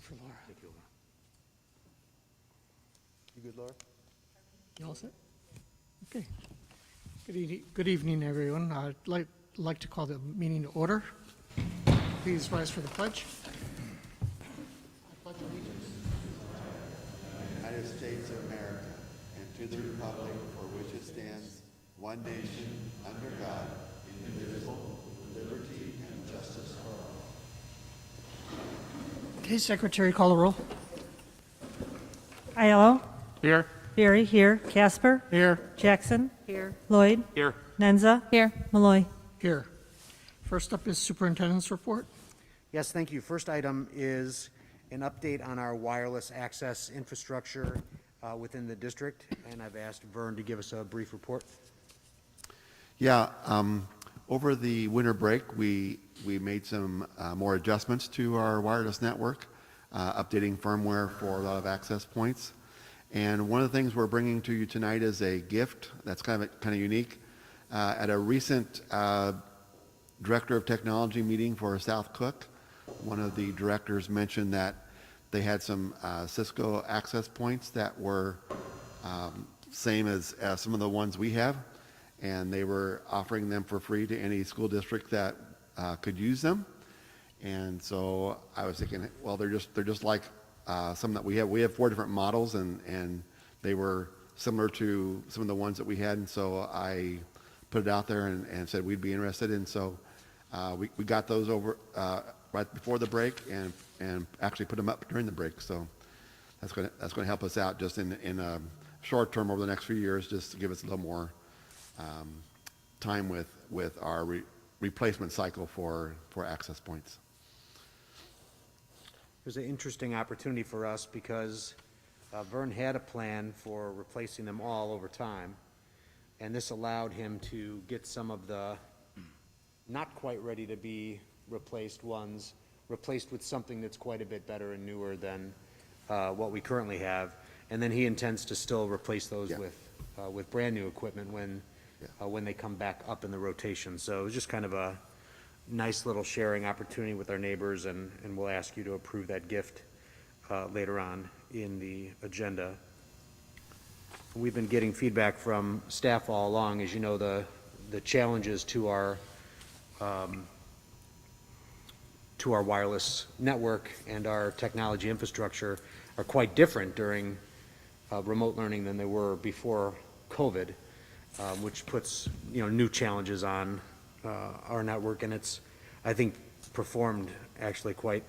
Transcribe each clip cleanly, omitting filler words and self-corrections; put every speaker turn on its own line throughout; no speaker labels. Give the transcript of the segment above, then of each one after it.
for Laura.
Thank you, Laura.
You good, Laura?
You all set? Okay. Good evening, everyone. I'd like to call the meeting to order. Please rise for the pledge. I pledge allegiance.
United States of America, and to the republic for which it stands, one nation, under God, indivisible, with liberty and justice for all.
Okay, Secretary, call the roll.
Aiello.
Here.
Berry, here. Casper.
Here.
Jackson. Here. Lloyd.
Here.
Nenza. Here. Malloy.
Here. First up is superintendent's report.
Yes, thank you. First item is an update on our wireless access infrastructure within the district, and I've asked Vern to give us a brief report.
Yeah, over the winter break, we made some more adjustments to our wireless network, updating firmware for a lot of access points. And one of the things we're bringing to you tonight is a gift that's kind of unique. At a recent Director of Technology meeting for South Cook, one of the directors mentioned that they had some Cisco access points that were same as some of the ones we have, and they were offering them for free to any school district that could use them. And so I was thinking, well, they're just like some that we have. We have 4 different models, and they were similar to some of the ones that we had. And so I put it out there and said we'd be interested. And so we got those over right before the break, and actually put them up during the break. So that's going to help us out just in a short term over the next few years, just to give us a little more time with our replacement cycle for access points.
It was an interesting opportunity for us because Vern had a plan for replacing them all over time, and this allowed him to get some of the not quite ready to be replaced ones replaced with something that's quite a bit better and newer than what we currently have. And then he intends to still replace those with brand new equipment when they come back up in the rotation. So it was just kind of a nice little sharing opportunity with our neighbors, and we'll ask you to approve that gift later on in the agenda. We've been getting feedback from staff all along. As you know, the challenges to our wireless network and our technology infrastructure are quite different during remote learning than they were before COVID, which puts new challenges on our network, and it's, I think, performed actually quite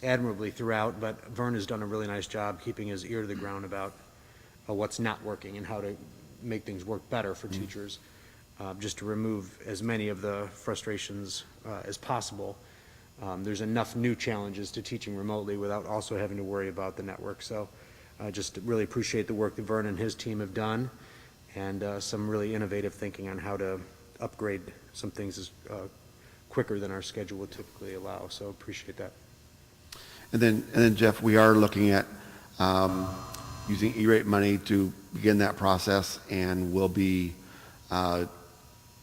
admirably throughout. But Vern has done a really nice job keeping his ear to the ground about what's not working and how to make things work better for teachers, just to remove as many of the frustrations as possible. There's enough new challenges to teaching remotely without also having to worry about the network. So I just really appreciate the work that Vern and his team have done, and some really innovative thinking on how to upgrade some things quicker than our schedule would typically allow. So appreciate that.
And then Jeff, we are looking at using E-rate money to begin that process, and we'll be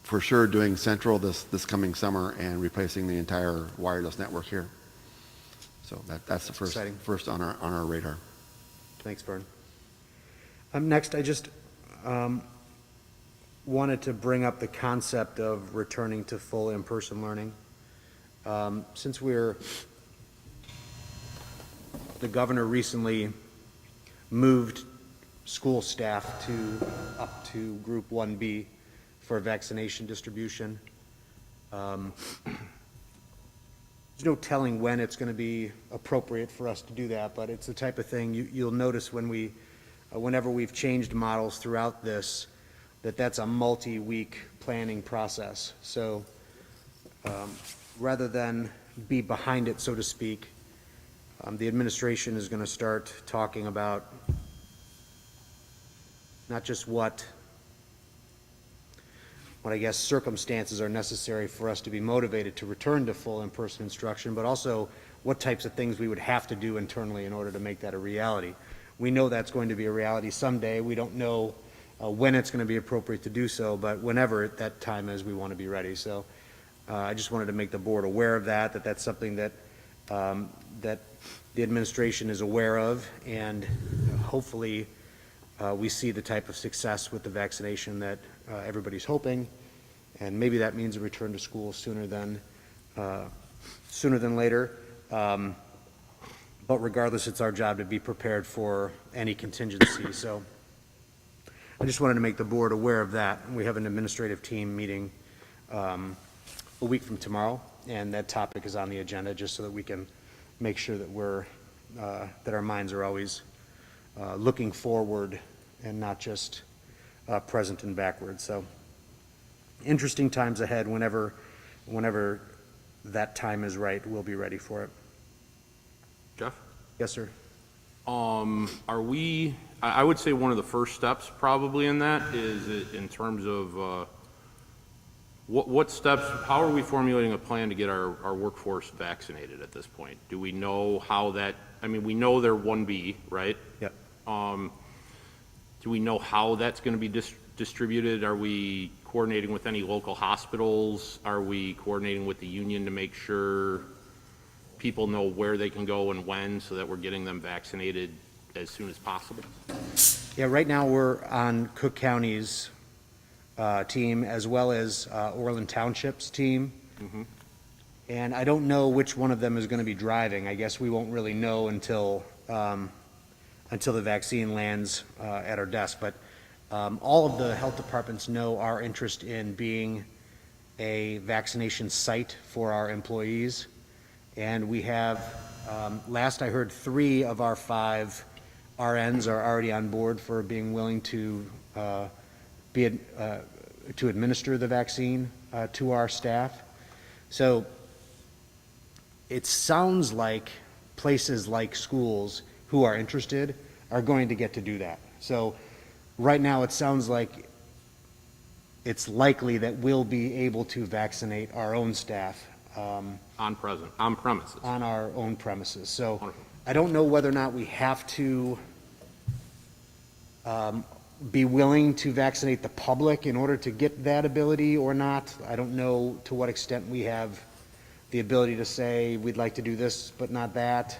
for sure doing Central this coming summer and replacing the entire wireless network here. So that's the first on our radar.
Thanks, Vern. Next, I just wanted to bring up the concept of returning to full in-person learning. Since the governor recently moved school staff up to Group 1B for vaccination distribution. There's no telling when it's going to be appropriate for us to do that, but it's the type of thing you'll notice whenever we've changed models throughout this, that's a multi-week planning process. So rather than be behind it, so to speak, the administration is going to start talking about not just what I guess circumstances are necessary for us to be motivated to return to full in-person instruction, but also what types of things we would have to do internally in order to make that a reality. We know that's going to be a reality someday. We don't know when it's going to be appropriate to do so, but whenever that time is, we want to be ready. So I just wanted to make the board aware of that's something that that the administration is aware of, and hopefully we see the type of success with the vaccination that everybody's hoping, and maybe that means a return to school sooner than later. But regardless, it's our job to be prepared for any contingency. So I just wanted to make the board aware of that. We have an administrative team meeting a week from tomorrow, and that topic is on the agenda just so that we can make sure that that our minds are always looking forward and not just present and backwards. So interesting times ahead. Whenever that time is right, we'll be ready for it.
Jeff?
Yes, sir.
I would say one of the first steps probably in that is in terms of what steps, how are we formulating a plan to get our workforce vaccinated at this point? Do we know how that, I mean, we know they're 1B, right?
Yep.
Do we know how that's going to be distributed? Are we coordinating with any local hospitals? Are we coordinating with the union to make sure people know where they can go and when, so that we're getting them vaccinated as soon as possible?
Yeah, right now we're on Cook County's team as well as Orland Township's team. And I don't know which one of them is going to be driving. I guess we won't really know until the vaccine lands at our desk. But all of the health departments know our interest in being a vaccination site for our employees. And we have, last I heard, 3 of our 5 RNs are already on board for being willing to to administer the vaccine to our staff. So it sounds like places like schools who are interested are going to get to do that. So right now it sounds like it's likely that we'll be able to vaccinate our own staff
On premises.
on our own premises. So
Wonderful.
I don't know whether or not we have to be willing to vaccinate the public in order to get that ability or not. I don't know to what extent we have the ability to say we'd like to do this but not that.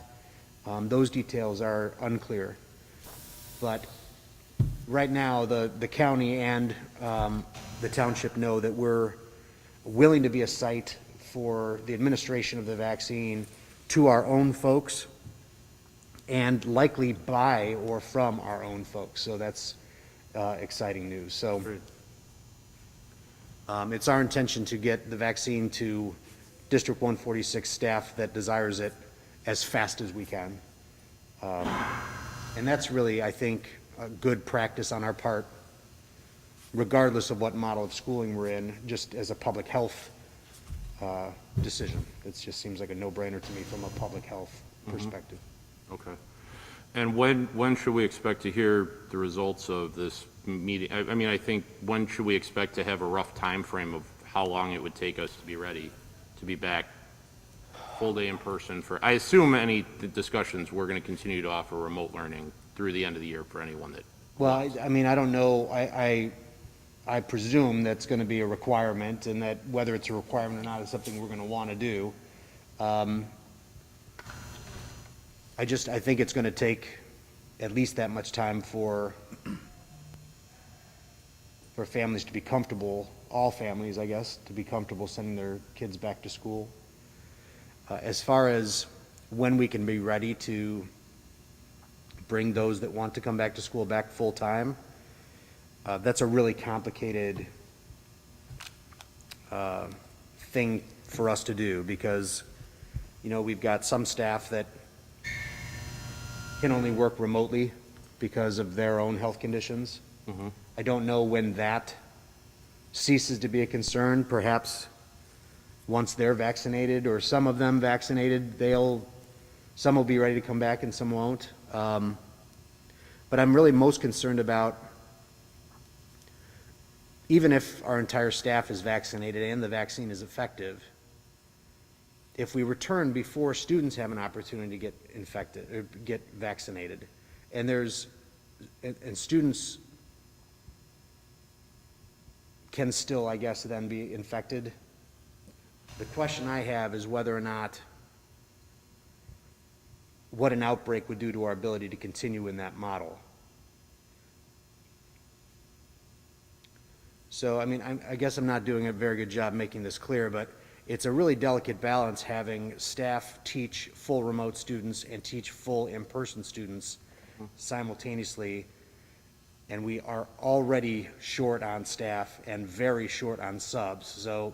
Those details are unclear. But right now, the county and the township know that we're willing to be a site for the administration of the vaccine to our own folks and likely by or from our own folks. So that's exciting news. So it's our intention to get the vaccine to District 146 staff that desires it as fast as we can. And that's really, I think, a good practice on our part, regardless of what model of schooling we're in, just as a public health decision. It just seems like a no-brainer to me from a public health perspective.
Okay. And when should we expect to hear the results of this meeting? I mean, I think, when should we expect to have a rough time frame of how long it would take us to be ready to be back full day in person for, I assume any discussions, we're going to continue to offer remote learning through the end of the year for anyone that.
Well, I mean, I don't know. I presume that's going to be a requirement, and that whether it's a requirement or not is something we're going to want to do. I think it's going to take at least that much time for families to be comfortable, all families, I guess, to be comfortable sending their kids back to school. As far as when we can be ready to bring those that want to come back to school back full time, that's a really complicated thing for us to do, because, you know, we've got some staff that can only work remotely because of their own health conditions. I don't know when that ceases to be a concern. Perhaps once they're vaccinated, or some of them vaccinated, some will be ready to come back and some won't. But I'm really most concerned about, even if our entire staff is vaccinated and the vaccine is effective, if we return before students have an opportunity to get infected or get vaccinated, and students can still, I guess, then be infected. The question I have is whether or not what an outbreak would do to our ability to continue in that model. So, I mean, I guess I'm not doing a very good job making this clear, but it's a really delicate balance having staff teach full remote students and teach full in-person students simultaneously. And we are already short on staff and very short on subs. So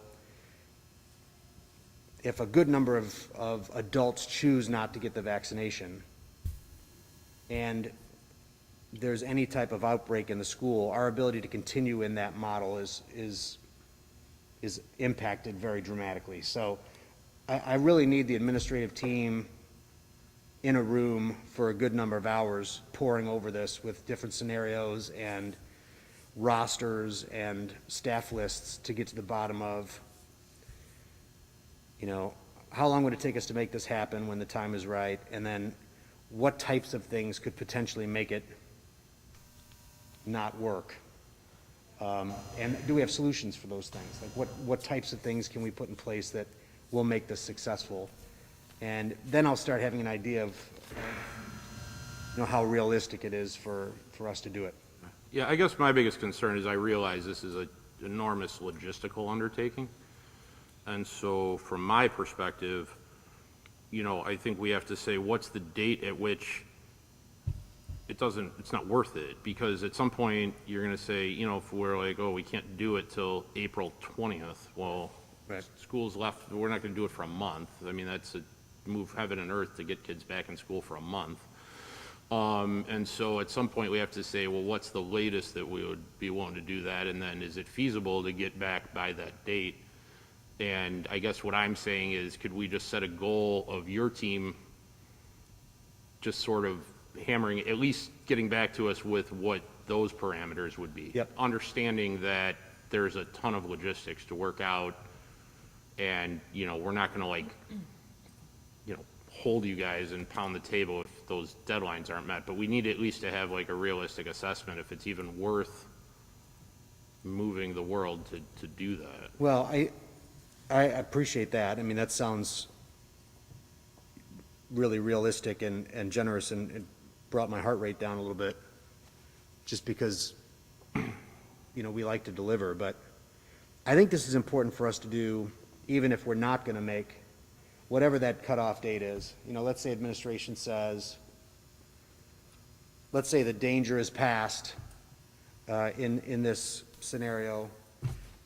if a good number of adults choose not to get the vaccination, and there's any type of outbreak in the school, our ability to continue in that model is impacted very dramatically. So I really need the administrative team in a room for a good number of hours poring over this with different scenarios and rosters and staff lists to get to the bottom of, you know, how long would it take us to make this happen when the time is right? And then what types of things could potentially make it not work? And do we have solutions for those things? Like what types of things can we put in place that will make this successful? And then I'll start having an idea of, you know, how realistic it is for us to do it.
Yeah, I guess my biggest concern is I realize this is an enormous logistical undertaking. And so from my perspective, you know, I think we have to say, what's the date at which it's not worth it? Because at some point, you're going to say, you know, if we're like, oh, we can't do it till April 20th, well,
Right.
school's left, we're not going to do it for a month. I mean, that's a move heaven and earth to get kids back in school for a month. And so at some point, we have to say, well, what's the latest that we would be willing to do that? And then is it feasible to get back by that date? And I guess what I'm saying is, could we just set a goal of your team just sort of hammering, at least getting back to us with what those parameters would be?
Yep.
Understanding that there's a ton of logistics to work out, and, you know, we're not going to, like, you know, hold you guys and pound the table if those deadlines aren't met, but we need at least to have, like, a realistic assessment if it's even worth moving the world to do that.
Well, I appreciate that. I mean, that sounds really realistic and generous, and it brought my heart rate down a little bit, just because, you know, we like to deliver. But I think this is important for us to do, even if we're not going to make whatever that cutoff date is. You know, let's say administration says, let's say the danger is past in this scenario,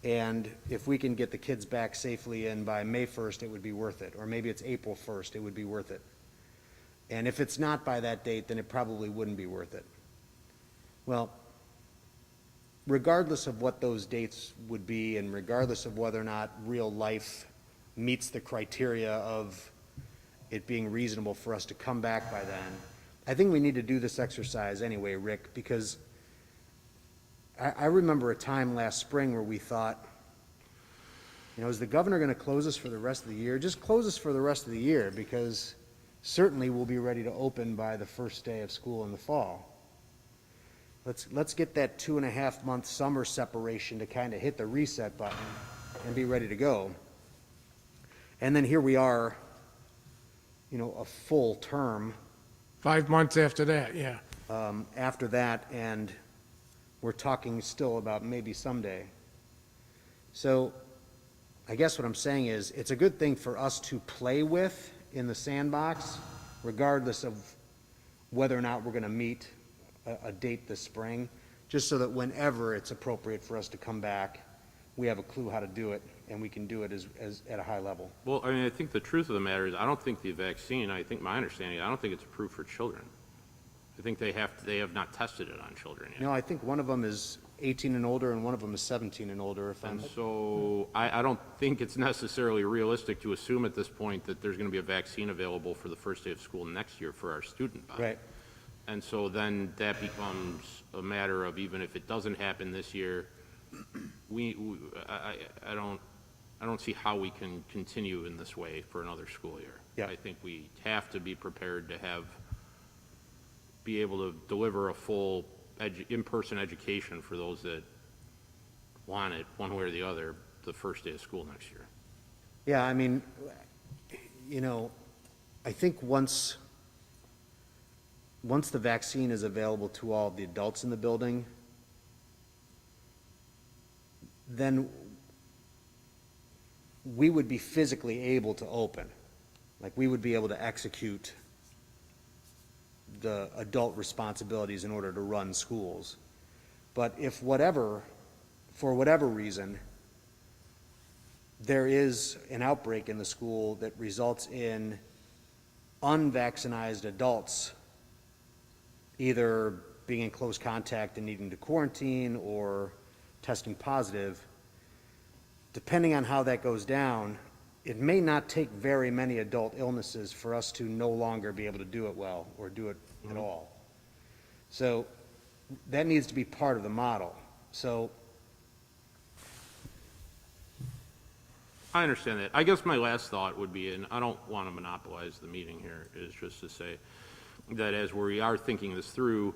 and if we can get the kids back safely in by May 1st, it would be worth it. Or maybe it's April 1st, it would be worth it. And if it's not by that date, then it probably wouldn't be worth it. Well, regardless of what those dates would be, and regardless of whether or not real life meets the criteria of it being reasonable for us to come back by then, I think we need to do this exercise anyway, Rick, because I remember a time last spring where we thought, you know, is the governor going to close us for the rest of the year? Just close us for the rest of the year, because certainly we'll be ready to open by the first day of school in the fall. Let's get that 2.5-month summer separation to kind of hit the reset button and be ready to go. And then here we are, you know, a full term
5 months after that, yeah.
after that, and we're talking still about maybe someday. So I guess what I'm saying is, it's a good thing for us to play with in the sandbox, regardless of whether or not we're going to meet a date this spring, just so that whenever it's appropriate for us to come back, we have a clue how to do it, and we can do it as at a high level.
Well, I mean, I think the truth of the matter is, I don't think the vaccine, I think my understanding, I don't think it's approved for children. I think they have not tested it on children yet.
No, I think one of them is 18 and older, and one of them is 17 and older, if I'm...
And so I don't think it's necessarily realistic to assume at this point that there's going to be a vaccine available for the first day of school next year for our student body.
Right.
And so then that becomes a matter of, even if it doesn't happen this year, I don't see how we can continue in this way for another school year.
Yeah.
I think we have to be prepared to be able to deliver a full in-person education for those that want it, one way or the other, the first day of school next year.
Yeah, I mean, you know, I think once once the vaccine is available to all the adults in the building, then we would be physically able to open. Like, we would be able to execute the adult responsibilities in order to run schools. But if for whatever reason, there is an outbreak in the school that results in unvaccinated adults either being in close contact and needing to quarantine or testing positive, depending on how that goes down, it may not take very many adult illnesses for us to no longer be able to do it well or do it at all. So that needs to be part of the model. So
I understand that. I guess my last thought would be, and I don't want to monopolize the meeting here, is just to say that as we are thinking this through,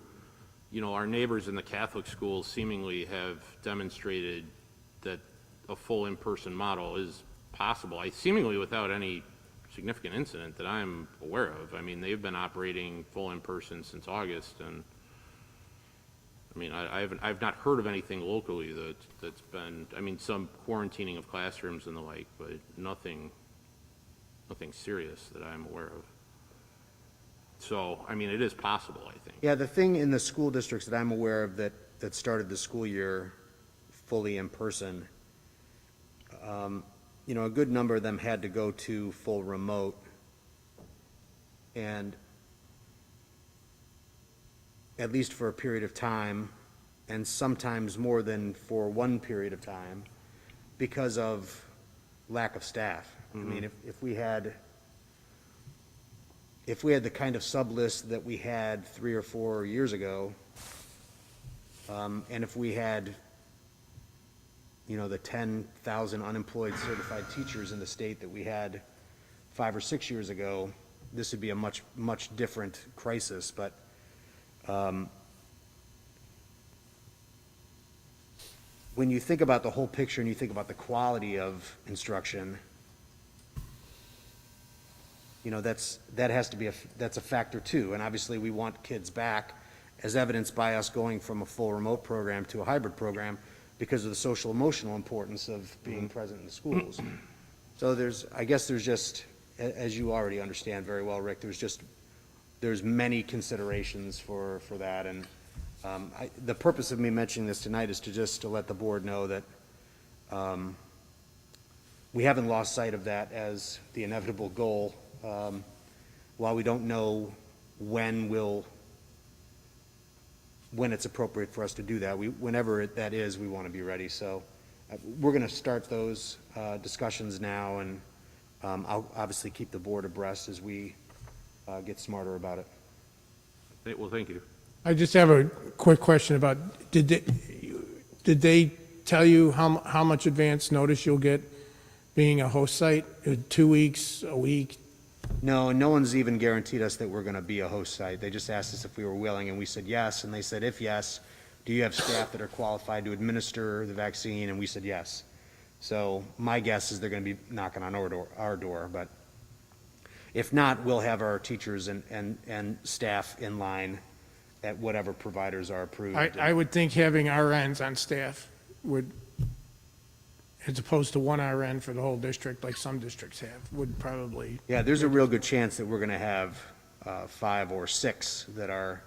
you know, our neighbors in the Catholic schools seemingly have demonstrated that a full in-person model is possible, seemingly without any significant incident that I'm aware of. I mean, they've been operating full in-person since August, and I mean, I've not heard of anything locally that's been, I mean, some quarantining of classrooms and the like, but nothing serious that I'm aware of. So, I mean, it is possible, I think.
yeah, the thing in the school districts that I'm aware of that started the school year fully in person, you know, a good number of them had to go to full remote. And at least for a period of time, and sometimes more than for one period of time, because of lack of staff. I mean, if we had the kind of sub-list that we had 3 or 4 years ago, and if we had, you know, the 10,000 unemployed certified teachers in the state that we had 5 or 6 years ago, this would be a much, much different crisis. But when you think about the whole picture and you think about the quality of instruction, you know, that's a factor too. And obviously we want kids back, as evidenced by us going from a full remote program to a hybrid program, because of the social emotional importance of being present in the schools. So I guess there's just, as you already understand very well, Rick, there's many considerations for that. And the purpose of me mentioning this tonight is to let the board know that we haven't lost sight of that as the inevitable goal. While we don't know when it's appropriate for us to do that, whenever that is, we want to be ready. So we're going to start those discussions now, and I'll obviously keep the board abreast as we get smarter about it.
Well, thank you.
I just have a quick question about, did they tell you how much advance notice you'll get being a host site? 2 weeks, a week?
No, and no one's even guaranteed us that we're going to be a host site. They just asked us if we were willing, and we said yes. And they said, if yes, do you have staff that are qualified to administer the vaccine? And we said yes. So my guess is they're going to be knocking on our door. But if not, we'll have our teachers and staff in line at whatever providers are approved.
I would think having RNs on staff would, as opposed to one RN for the whole district, like some districts have, would probably.
Yeah, there's a real good chance that we're going to have 5 or 6 that are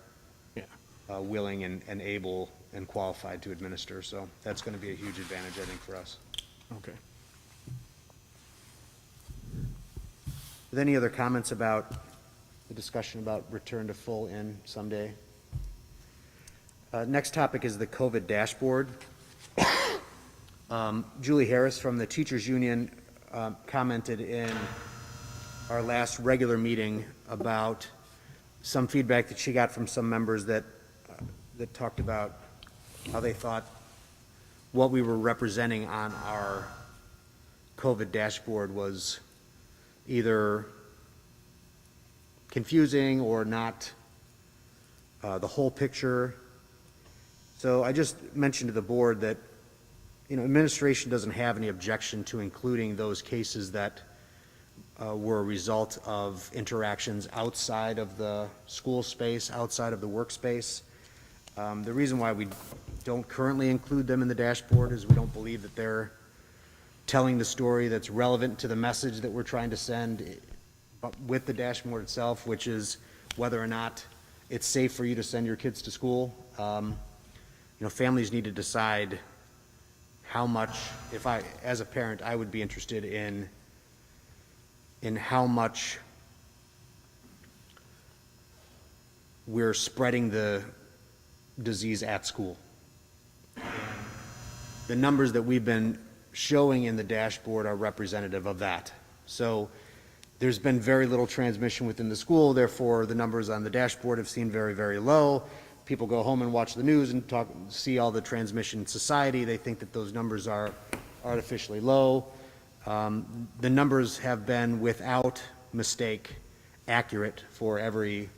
willing and able and qualified to administer. So that's going to be a huge advantage, I think, for us.
Okay.
With any other comments about the discussion about return to full in someday? Next topic is the COVID dashboard. Julie Harris from the Teachers Union commented in our last regular meeting about some feedback that she got from some members that talked about how they thought what we were representing on our COVID dashboard was either confusing or not the whole picture. So I just mentioned to the board that, you know, administration doesn't have any objection to including those cases that were a result of interactions outside of the school space, outside of the workspace. The reason why we don't currently include them in the dashboard is we don't believe that they're telling the story that's relevant to the message that we're trying to send with the dashboard itself, which is whether or not it's safe for you to send your kids to school. Families need to decide how much, as a parent, I would be interested in how much we're spreading the disease at school. The numbers that we've been showing in the dashboard are representative of that. So there's been very little transmission within the school, therefore the numbers on the dashboard have seemed very, very low. People go home and watch the news and see all the transmission in society. They think that those numbers are artificially low. The numbers have been, without mistake, accurate for every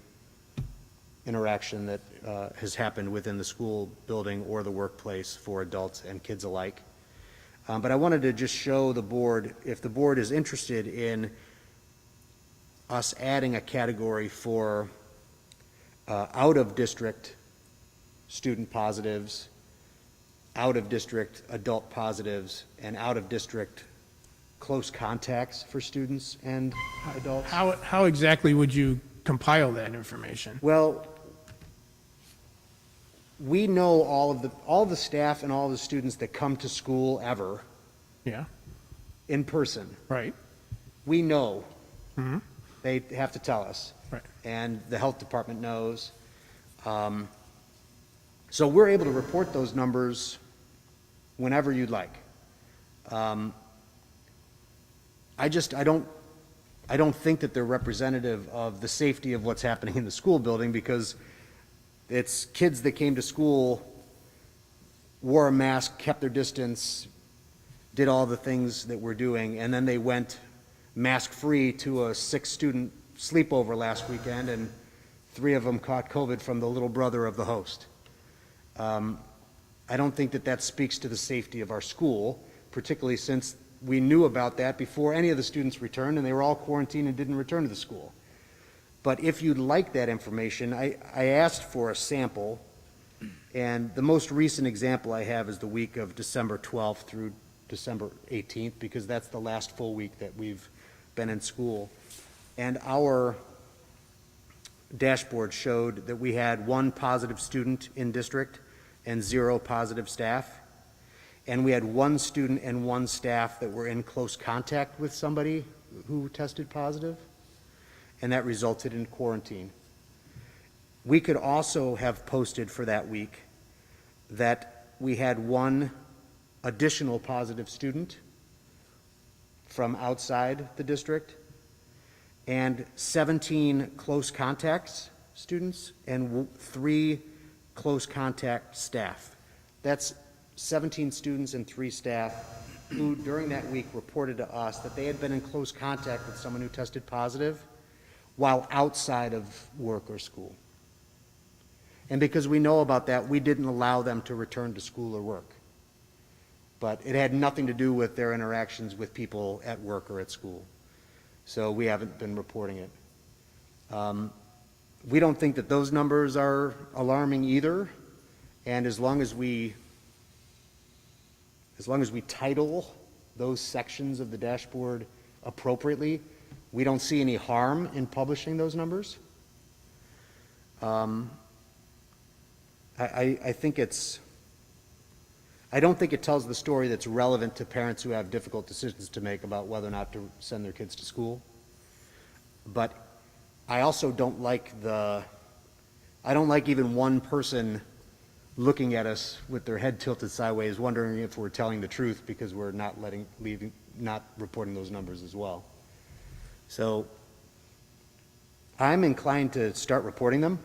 interaction that has happened within the school building or the workplace for adults and kids alike. But I wanted to just show the board, if the board is interested in us adding a category for out-of-district student positives, out-of-district adult positives, and out-of-district close contacts for students and adults.
How exactly would you compile that information?
Well, we know all the staff and all the students that come to school ever
Yeah,
in person.
right,
We know. They have to tell us.
right.
And the health department knows. So we're able to report those numbers whenever you'd like. I don't think that they're representative of the safety of what's happening in the school building, because it's kids that came to school, wore a mask, kept their distance, did all the things that we're doing, and then they went mask-free to a 6-student sleepover last weekend, and 3 of them caught COVID from the little brother of the host. I don't think that that speaks to the safety of our school, particularly since we knew about that before any of the students returned, and they were all quarantined and didn't return to the school. But if you'd like that information, I asked for a sample, and the most recent example I have is the week of December 12th through December 18th, because that's the last full week that we've been in school. And our dashboard showed that we had 1 positive student in district and 0 positive staff. And we had 1 student and 1 staff that were in close contact with somebody who tested positive, and that resulted in quarantine. We could also have posted for that week that we had 1 additional positive student from outside the district and 17 close contacts students and 3 close contact staff. That's 17 students and 3 staff who during that week reported to us that they had been in close contact with someone who tested positive while outside of work or school. And because we know about that, we didn't allow them to return to school or work. But it had nothing to do with their interactions with people at work or at school. So we haven't been reporting it. We don't think that those numbers are alarming either. And as long as we title those sections of the dashboard appropriately, we don't see any harm in publishing those numbers. I don't think it tells the story that's relevant to parents who have difficult decisions to make about whether or not to send their kids to school. But I also don't like even one person looking at us with their head tilted sideways, wondering if we're telling the truth because we're not reporting those numbers as well. So I'm inclined to start reporting them.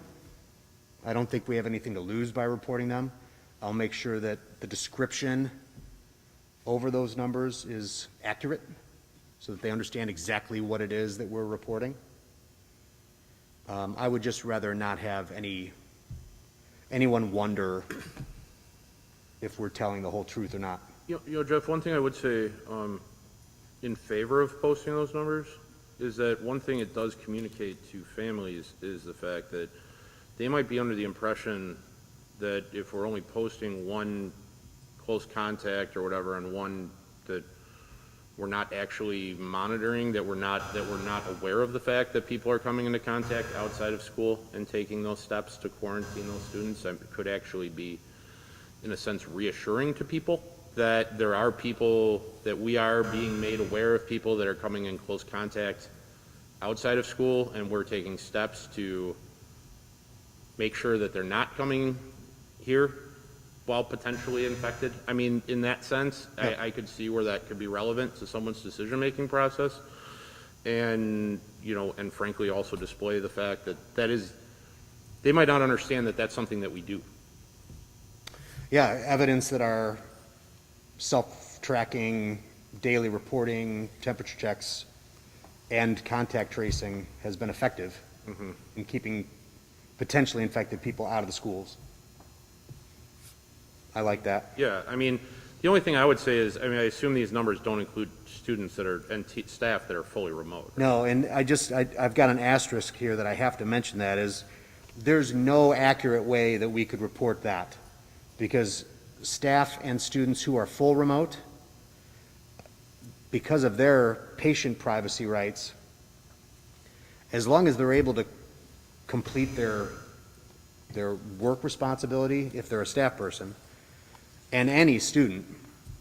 I don't think we have anything to lose by reporting them. I'll make sure that the description over those numbers is accurate so that they understand exactly what it is that we're reporting. I would just rather not have anyone wonder if we're telling the whole truth or not.
Jeff, one thing I would say in favor of posting those numbers is that one thing it does communicate to families is the fact that they might be under the impression that if we're only posting one close contact or whatever, and one that we're not actually monitoring, that we're not aware of the fact that people are coming into contact outside of school and taking those steps to quarantine those students. It could actually be, in a sense, reassuring to people that there are people, that we are being made aware of people that are coming in close contact outside of school, and we're taking steps to make sure that they're not coming here while potentially infected. I mean, in that sense, I could see where that could be relevant to someone's decision-making process. And, you know, and frankly also display the fact that is, they might not understand that that's something that we do.
Yeah, evidence that our self-tracking, daily reporting, temperature checks, and contact tracing has been effective in keeping potentially infected people out of the schools. I like that.
Yeah, I mean, the only thing I would say is, I mean, I assume these numbers don't include students that are, and staff that are fully remote.
No, and I've got an asterisk here that I have to mention, that is, there's no accurate way that we could report that, because staff and students who are full remote, because of their patient privacy rights, as long as they're able to complete their work responsibility, if they're a staff person, and any student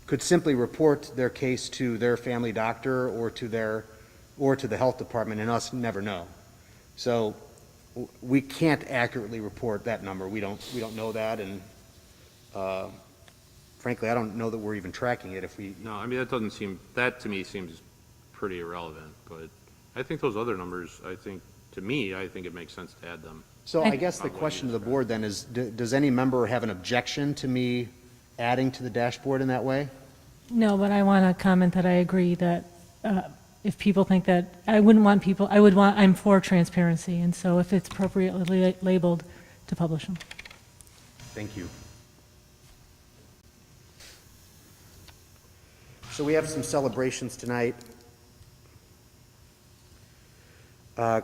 could simply report their case to their family doctor or to the health department, and us never know. So we can't accurately report that number. We don't know that, and frankly, I don't know that we're even tracking it if we.
No, I mean, that to me seems pretty irrelevant, but I think those other numbers, I think it makes sense to add them.
So I guess the question to the board then is, does any member have an objection to me adding to the dashboard in that way?
No, but I want to comment that I agree that if people think that, I'm for transparency, and so if it's appropriately labeled, to publish them.
Thank you. So we have some celebrations tonight.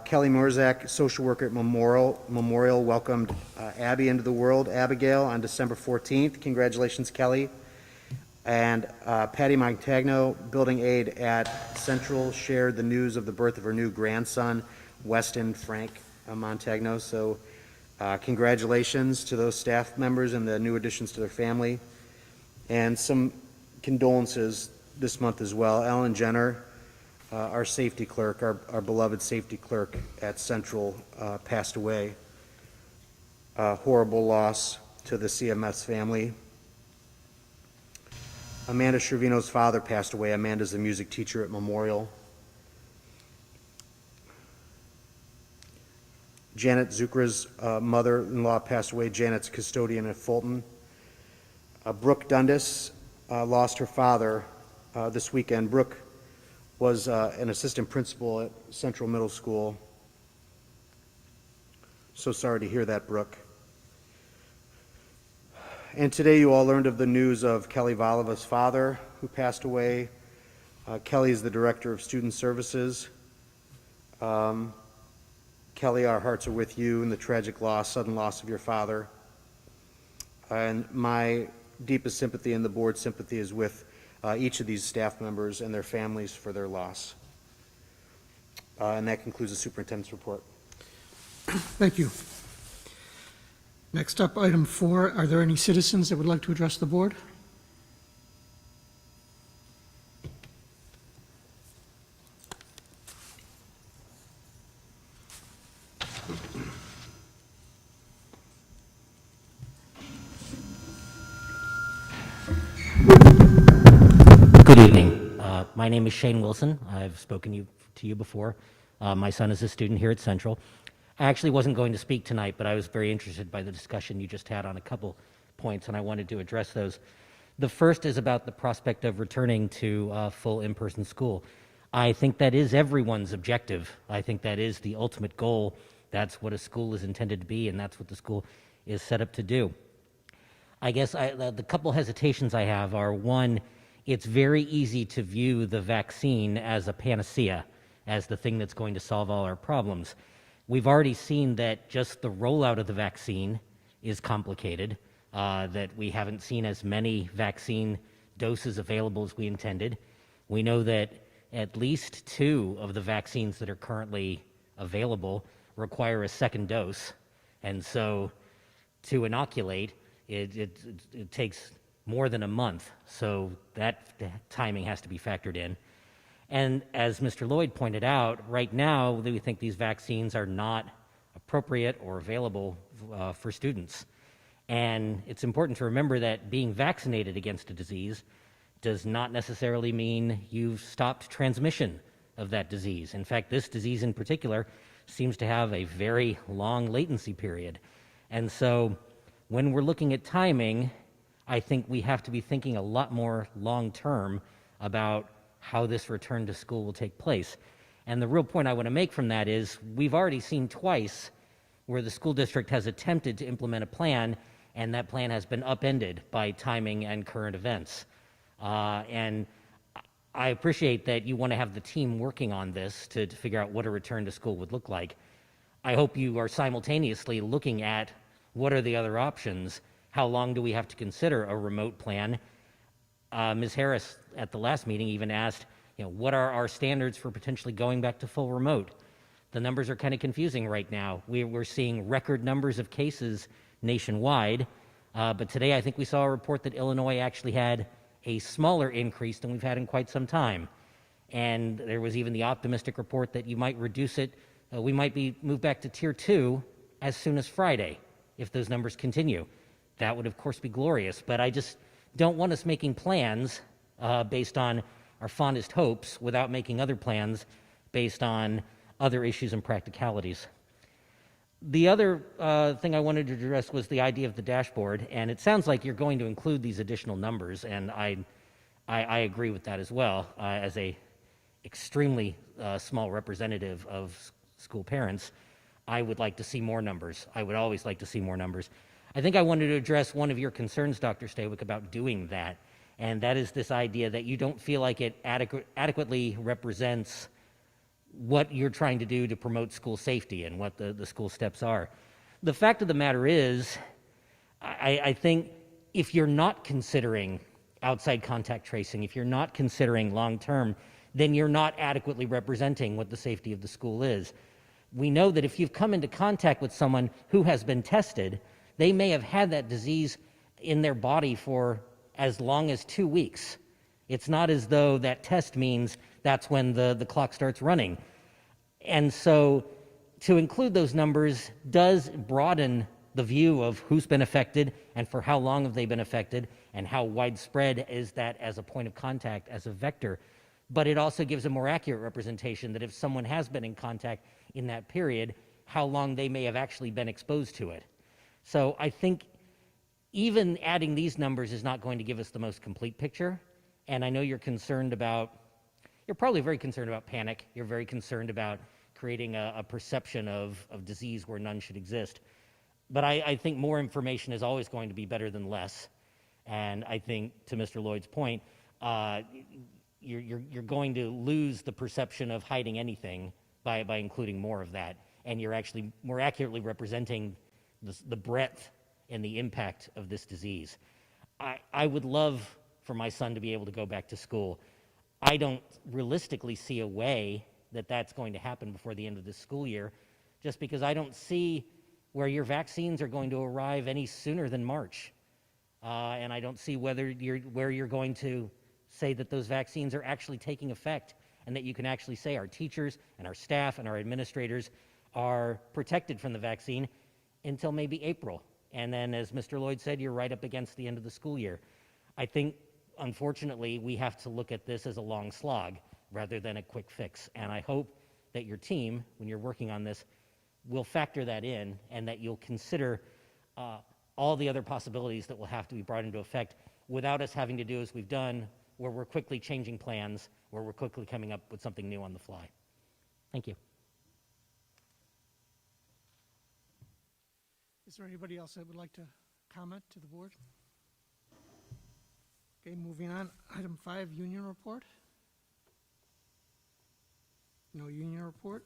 Kelly Morzak, social worker at Memorial, welcomed Abby into the world, Abigail, on December 14th. Congratulations, Kelly. And Patty Montagno, building aide at Central, shared the news of the birth of her new grandson, Weston Frank Montagno. So congratulations to those staff members and the new additions to their family. And some condolences this month as well. Ellen Jenner, our safety clerk, our beloved safety clerk at Central, passed away. Horrible loss to the CMS family. Amanda Shervino's father passed away. Amanda's a music teacher at Memorial. Janet Zucker's mother-in-law passed away. Janet's custodian at Fulton. Brooke Dundas lost her father this weekend. Brooke was an assistant principal at Central Middle School. So sorry to hear that, Brooke. And today you all learned of the news of Kelly Voliva's father, who passed away. Kelly is the director of student services. Kelly, our hearts are with you in the tragic loss, sudden loss of your father. And my deepest sympathy and the board's sympathy is with each of these staff members and their families for their loss. And that concludes the superintendent's report.
Thank you. Next up, item 4, are there any citizens that would like to address the board?
Good evening. My name is Shane Wilson. I've spoken to you before. My son is a student here at Central. I actually wasn't going to speak tonight, but I was very interested by the discussion you just had on a couple points, and I wanted to address those. The first is about the prospect of returning to full in-person school. I think that is everyone's objective. I think that is the ultimate goal. That's what a school is intended to be, and that's what the school is set up to do. I guess the couple hesitations I have are, one, it's very easy to view the vaccine as a panacea. as the thing that's going to solve all our problems. We've already seen that just the rollout of the vaccine is complicated, that we haven't seen as many vaccine doses available as we intended. We know that at least 2 of the vaccines that are currently available require a second dose. And so to inoculate, it takes more than a month. So that timing has to be factored in. And as Mr. Lloyd pointed out, right now, we think these vaccines are not appropriate or available for students. And it's important to remember that being vaccinated against a disease does not necessarily mean you've stopped transmission of that disease. In fact, this disease in particular seems to have a very long latency period. And so when we're looking at timing, I think we have to be thinking a lot more long-term about how this return to school will take place. And the real point I want to make from that is we've already seen twice where the school district has attempted to implement a plan, and that plan has been upended by timing and current events. And I appreciate that you want to have the team working on this to figure out what a return to school would look like. I hope you are simultaneously looking at what are the other options. How long do we have to consider a remote plan? Ms. Harris at the last meeting even asked, what are our standards for potentially going back to full remote? The numbers are kind of confusing right now. We're seeing record numbers of cases nationwide, but today I think we saw a report that Illinois actually had a smaller increase than we've had in quite some time. And there was even the optimistic report that you might reduce it, we might be moved back to tier 2 as soon as Friday if those numbers continue. That would of course be glorious, but I just don't want us making plans based on our fondest hopes without making other plans based on other issues and practicalities. The other thing I wanted to address was the idea of the dashboard, and it sounds like you're going to include these additional numbers, and I agree with that as well. As a extremely small representative of school parents, I would like to see more numbers. I would always like to see more numbers. I think I wanted to address one of your concerns, Dr. Stawick, about doing that, and that is this idea that you don't feel like it adequately represents what you're trying to do to promote school safety and what the school steps are. The fact of the matter is, I think if you're not considering outside contact tracing, if you're not considering long-term, then you're not adequately representing what the safety of the school is. We know that if you've come into contact with someone who has been tested, they may have had that disease in their body for as long as 2 weeks. It's not as though that test means that's when the clock starts running. And so to include those numbers does broaden the view of who's been affected and for how long have they been affected and how widespread is that as a point of contact, as a vector. But it also gives a more accurate representation that if someone has been in contact in that period, how long they may have actually been exposed to it. So I think even adding these numbers is not going to give us the most complete picture. And I know you're probably very concerned about panic. You're very concerned about creating a perception of disease where none should exist. But I think more information is always going to be better than less. And I think, to Mr. Lloyd's point, you're going to lose the perception of hiding anything by including more of that. And you're actually more accurately representing the breadth and the impact of this disease. I would love for my son to be able to go back to school. I don't realistically see a way that that's going to happen before the end of this school year, just because I don't see where your vaccines are going to arrive any sooner than March. And I don't see where you're going to say that those vaccines are actually taking effect and that you can actually say our teachers and our staff and our administrators are protected from the vaccine until maybe April. And then, as Mr. Lloyd said, you're right up against the end of the school year. I think, unfortunately, we have to look at this as a long slog rather than a quick fix. And I hope that your team, when you're working on this, will factor that in and that you'll consider all the other possibilities that will have to be brought into effect without us having to do as we've done, where we're quickly changing plans, where we're quickly coming up with something new on the fly. Thank you.
Is there anybody else that would like to comment to the board? Okay, moving on. Item 5, union report. No union report.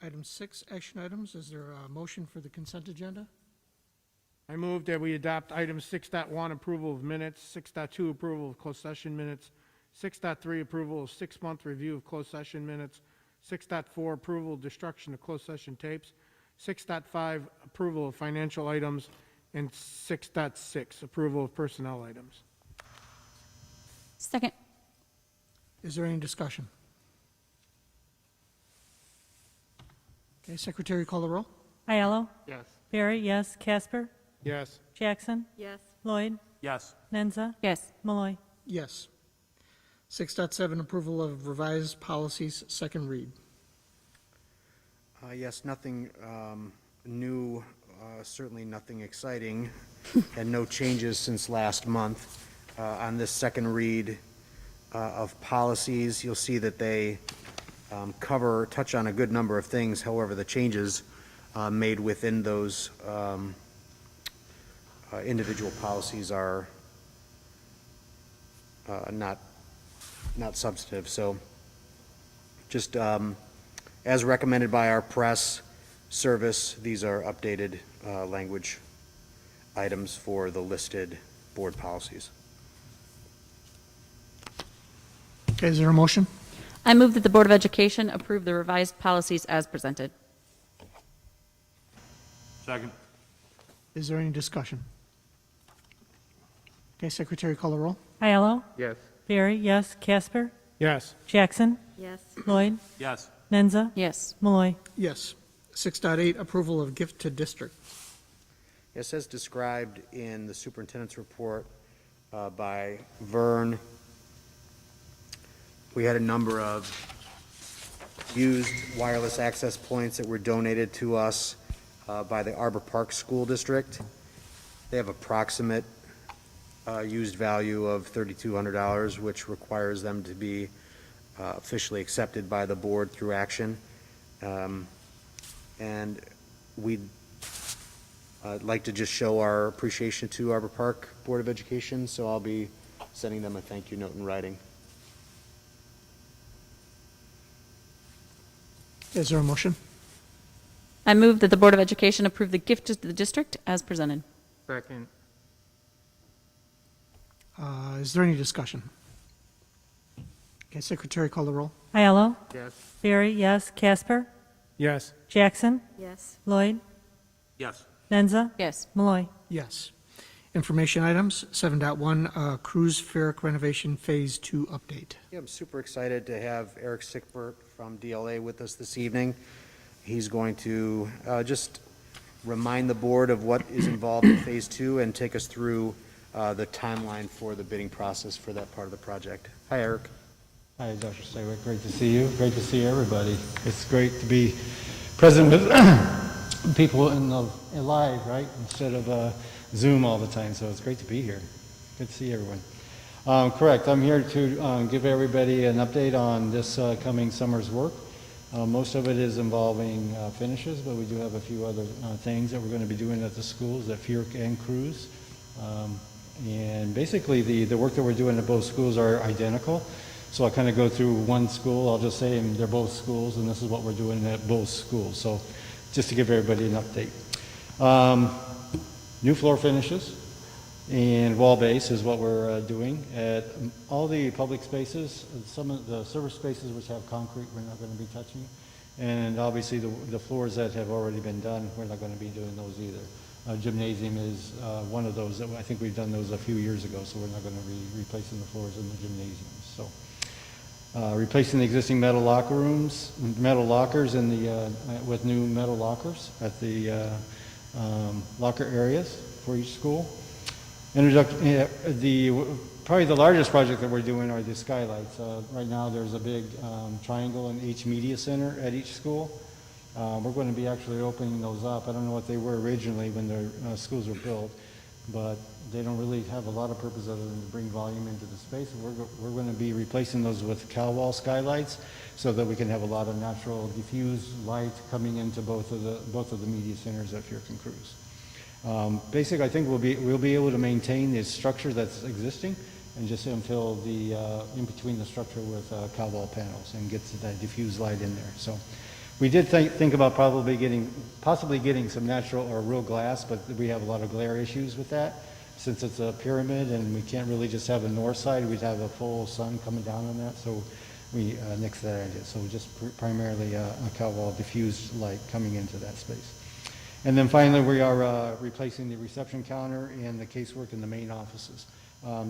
Item 6, action items. Is there a motion for the consent agenda?
I move that we adopt item 6.1, approval of minutes, 6.2, approval of closed session minutes, 6.3, approval of 6-month review of closed session minutes, 6.4, approval of destruction of closed session tapes, 6.5, approval of financial items, and 6.6, approval of personnel items.
Second.
Is there any discussion? Okay, Secretary, call the roll.
Aiello,
Yes.
Barry, yes. Casper,
Yes.
Jackson,
Yes.
Lloyd,
Yes.
Nenza,
Yes.
Malloy.
Yes. 6.7, approval of revised policies, second read.
Yes, nothing new, certainly nothing exciting, and no changes since last month. On this second read of policies, you'll see that they touch on a good number of things. However, the changes made within those individual policies are not substantive. So just as recommended by our press service, these are updated language items for the listed board policies.
Okay, is there a motion?
I move that the Board of Education approve the revised policies as presented.
Second.
Is there any discussion? Okay, Secretary, call the roll.
Aiello,
Yes.
Barry, yes. Casper,
Yes.
Jackson,
Yes.
Lloyd,
Yes.
Nenza,
Yes.
Malloy.
Yes. 6.8, approval of gift to district.
Yes, as described in the superintendent's report by Vern, we had a number of used wireless access points that were donated to us by the Arbor Park School District. They have approximate used value of $3,200, which requires them to be officially accepted by the board through action. And we'd like to just show our appreciation to Arbor Park Board of Education, so I'll be sending them a thank you note in writing.
Is there a motion?
I move that the Board of Education approve the gift to the district as presented.
Second.
Is there any discussion? Okay, Secretary, call the roll.
Aiello,
Yes.
Barry, yes. Casper,
Yes.
Jackson,
Yes.
Lloyd,
Yes.
Nenza,
Yes.
Malloy.
Yes. Information items, 7.1, cruise fair renovation Phase 2 update.
Yeah, I'm super excited to have Eric Sickbert from DLA with us this evening. He's going to just remind the board of what is involved in Phase 2 and take us through the timeline for the bidding process for that part of the project. Hi, Eric.
Hi, Dr. Saywick. Great to see you. Great to see everybody. It's great to be present with people in live, right, instead of Zoom all the time. So it's great to be here. Good to see everyone. Correct. I'm here to give everybody an update on this coming summer's work. Most of it is involving finishes, but we do have a few other things that we're going to be doing at the schools at Fierk and Cruz. And basically, the work that we're doing at both schools are identical. So I'll kind of go through one school. I'll just say they're both schools, and this is what we're doing at both schools. So just to give everybody an update. New floor finishes and wall base is what we're doing at all the public spaces. Some of the service spaces which have concrete, we're not going to be touching. And obviously, the floors that have already been done, we're not going to be doing those either. Gymnasium is one of those that I think we've done those a few years ago, so we're not going to be replacing the floors in the gymnasiums. So, replacing the existing metal lockers in the with new metal lockers at the locker areas for each school. Probably the largest project that we're doing are the skylights. Right now, there's a big triangle in each media center at each school. We're going to be actually opening those up. I don't know what they were originally when the schools were built, but they don't really have a lot of purpose other than to bring volume into the space. We're going to be replacing those with cow wall skylights so that we can have a lot of natural diffused light coming into both of the media centers at Fierk and Cruz. Basically, I think we'll be able to maintain the structure that's existing and just infill the, in between the structure with cow wall panels and gets that diffused light in there. So we did think about possibly getting some natural or real glass, but we have a lot of glare issues with that. Since it's a pyramid and we can't really just have a north side, we'd have a full sun coming down on that. So we nixed that idea. So just primarily a cow wall diffused light coming into that space. And then finally, we are replacing the reception counter and the casework in the main offices.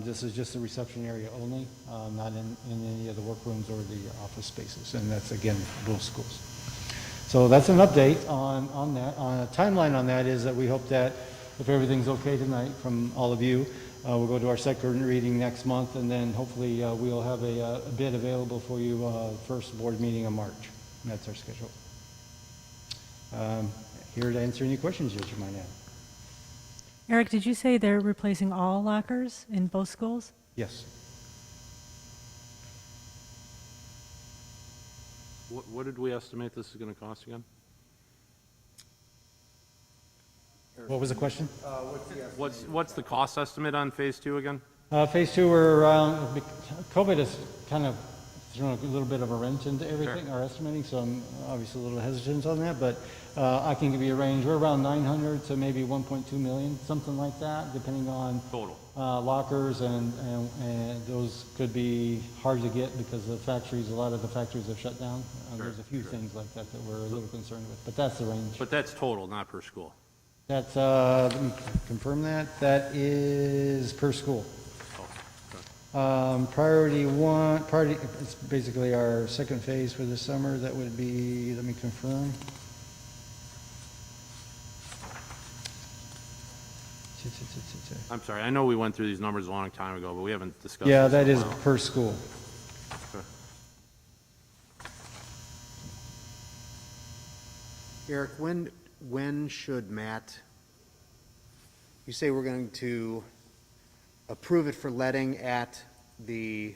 This is just the reception area only, not in any of the workrooms or the office spaces. And that's, again, both schools. So that's an update on that. A timeline on that is that we hope that if everything's okay tonight from all of you, we'll go to our second reading next month, and then hopefully we'll have a bid available for you first board meeting in March. And that's our schedule. Here to answer any questions that you might have.
Eric, did you say they're replacing all lockers in both schools?
Yes.
What did we estimate this is going to cost again?
What was the question?
What's the cost estimate on phase 2 again?
Phase 2, we're around, COVID has kind of thrown a little bit of a wrench into everything,
Sure.
our estimating, so I'm obviously a little hesitant on that, but I can give you a range. We're around 900 to maybe 1.2 million, something like that, depending on
Total.
lockers, and those could be hard to get because the factories, a lot of the factories have shut down. There's a few things like that that we're a little concerned with, but that's the range.
But that's total, not per school.
That's, let me confirm that, that is per school. Priority one, it's basically our second phase for the summer. That would be, let me confirm.
I'm sorry, I know we went through these numbers a long time ago, but we haven't discussed
Yeah,
this in
that
a
is
while.
per school.
Okay.
Eric, when should Matt, you say we're going to approve it for letting at the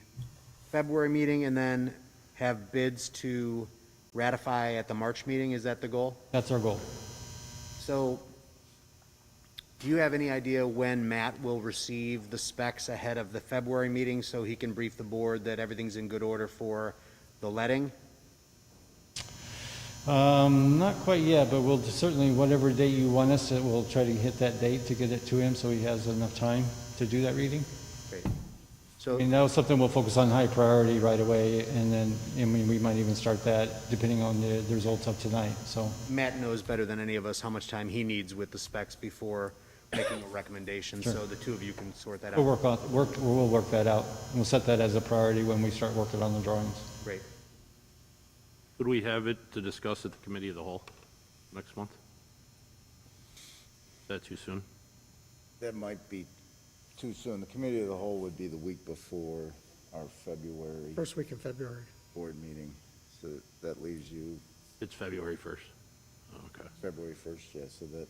February meeting and then have bids to ratify at the March meeting? Is that the goal?
That's our goal.
So, do you have any idea when Matt will receive the specs ahead of the February meeting so he can brief the board that everything's in good order for the letting?
Not quite yet, but we'll certainly, whatever date you want us, we'll try to hit that date to get it to him so he has enough time to do that reading.
Great.
I
So,
mean, that was something we'll focus on high priority right away, and then, I mean, we might even start that depending on the results of tonight, so.
Matt knows better than any of us how much time he needs with the specs before making a recommendation,
Sure.
so the two of you can sort that
We'll
out.
we'll work that out. We'll set that as a priority when we start working on the drawings.
Great.
Could we have it to discuss at the committee of the whole next month? Is that too soon?
That might be too soon. The committee of the whole would be the week before our February
First week in February.
board meeting. So that leaves you
It's February 1st. Oh, okay.
February 1st, yeah, so that,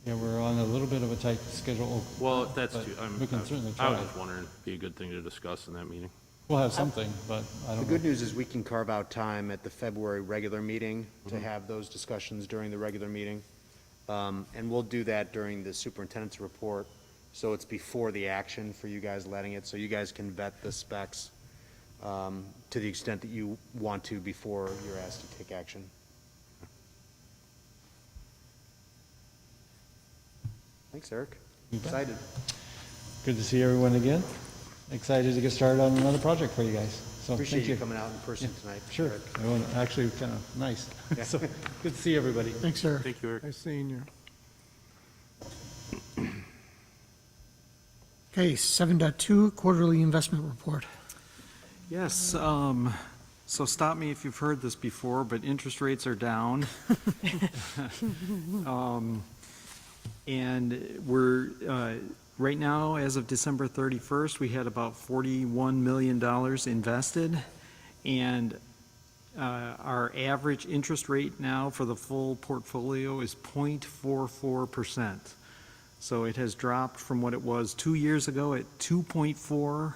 Yeah, we're on a little bit of a tight schedule.
Well, if that's
but
too,
we can certainly
I was
try.
just wondering, it'd be a good thing to discuss in that meeting.
We'll have something, but I
The
don't
good
know.
news is we can carve out time at the February regular meeting to have those discussions during the regular meeting. And we'll do that during the superintendent's report, so it's before the action for you guys letting it, so you guys can vet the specs to the extent that you want to before you're asked to take action. Thanks, Eric.
You bet.
Excited.
Good to see everyone again. Excited to get started on another project for you guys. So
Appreciate
thank
you coming out in person tonight.
Sure.
Eric.
Everyone, actually, kind of nice. So good to see everybody.
Thanks, Eric.
Thank you, Eric.
Nice seeing you.
Okay, 7.2, quarterly investment report.
Yes, so stop me if you've heard this before, but interest rates are down. And we're, right now, as of December 31st, we had about $41 million invested. And our average interest rate now for the full portfolio is 0.44%. So it has dropped from what it was 2 years ago at 2.4,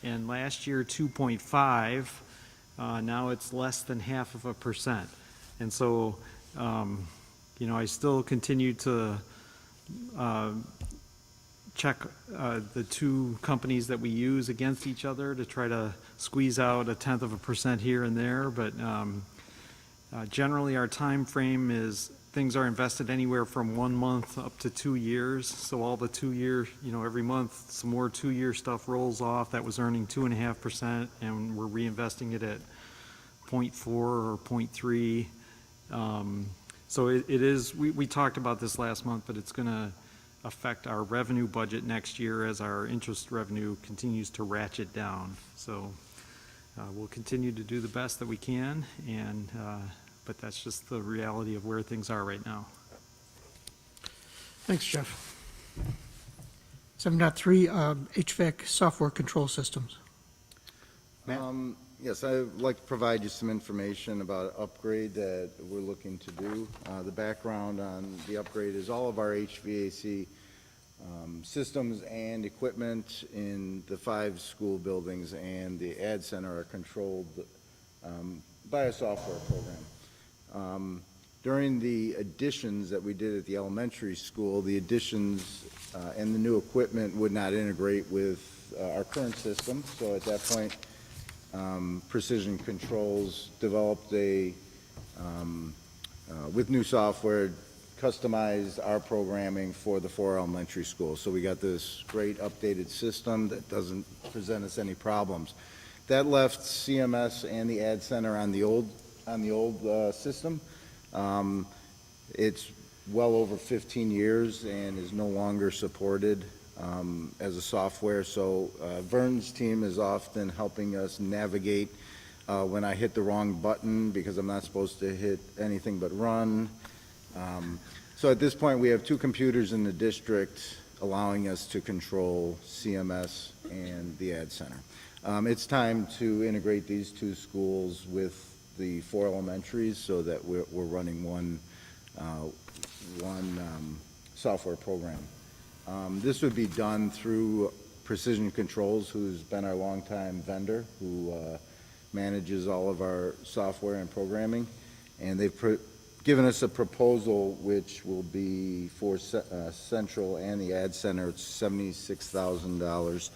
and last year 2.5. Now it's less than 0.5%. And so, I still continue to check the two companies that we use against each other to try to squeeze out 0.1% here and there, but generally our time frame is things are invested anywhere from 1 month up to 2 years. So all the 2-year, every month some more 2-year stuff rolls off that was earning 2.5%, and we're reinvesting it at 0.4 or 0.3. So it is. We talked about this last month, but it's going to affect our revenue budget next year as our interest revenue continues to ratchet down. So we'll continue to do the best that we can, and but that's just the reality of where things are right now.
Thanks, Jeff. 7.3, HVAC software control systems.
Yes, I'd like to provide you some information about an upgrade that we're looking to do. The background on the upgrade is all of our HVAC systems and equipment in the 5 school buildings and the ad center are controlled by a software program. During the additions that we did at the elementary school, the additions and the new equipment would not integrate with our current system. So at that point, Precision Controls developed with new software, customized our programming for the 4 elementary schools. So we got this great updated system that doesn't present us any problems. That left CMS and the ad center on the old system. It's well over 15 years and is no longer supported as a software. So Vern's team is often helping us navigate when I hit the wrong button because I'm not supposed to hit anything but run. So at this point, we have 2 computers in the district allowing us to control CMS and the ad center. It's time to integrate these 2 schools with the 4 elementaries so that we're running one software program. This would be done through Precision Controls, who's been our longtime vendor, who manages all of our software and programming. And they've given us a proposal which will be for Central and the Ad Center. It's $76,000,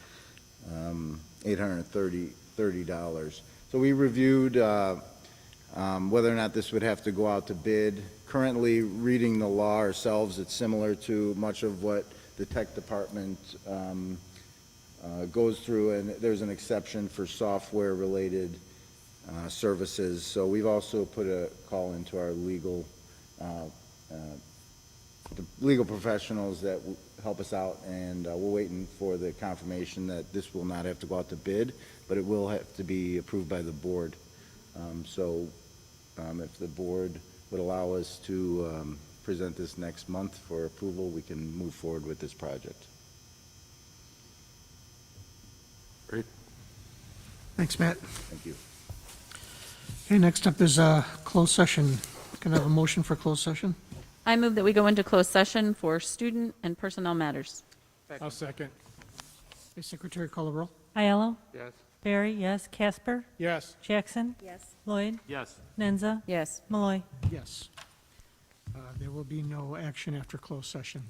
$830. So we reviewed whether or not this would have to go out to bid. Currently, reading the law ourselves, it's similar to much of what the tech department goes through, and there's an exception for software-related services. So we've also put a call into our legal professionals that help us out, and we're waiting for the confirmation that this will not have to go out to bid, but it will have to be approved by the board. If the board would allow us to present this next month for approval, we can move forward with this project.
Great.
Thanks, Matt.
Thank you.
Okay, next up is closed session. Can I have a motion for closed session?
I move that we go into closed session for student and personnel matters.
I'll second.
Hey, Secretary, call the roll.
Aiello?
Yes.
Barry, yes. Casper?
Yes.
Jackson?
Yes.
Lloyd?
Yes.
Nenza?
Yes.
Malloy?
Yes. There will be no action after closed session.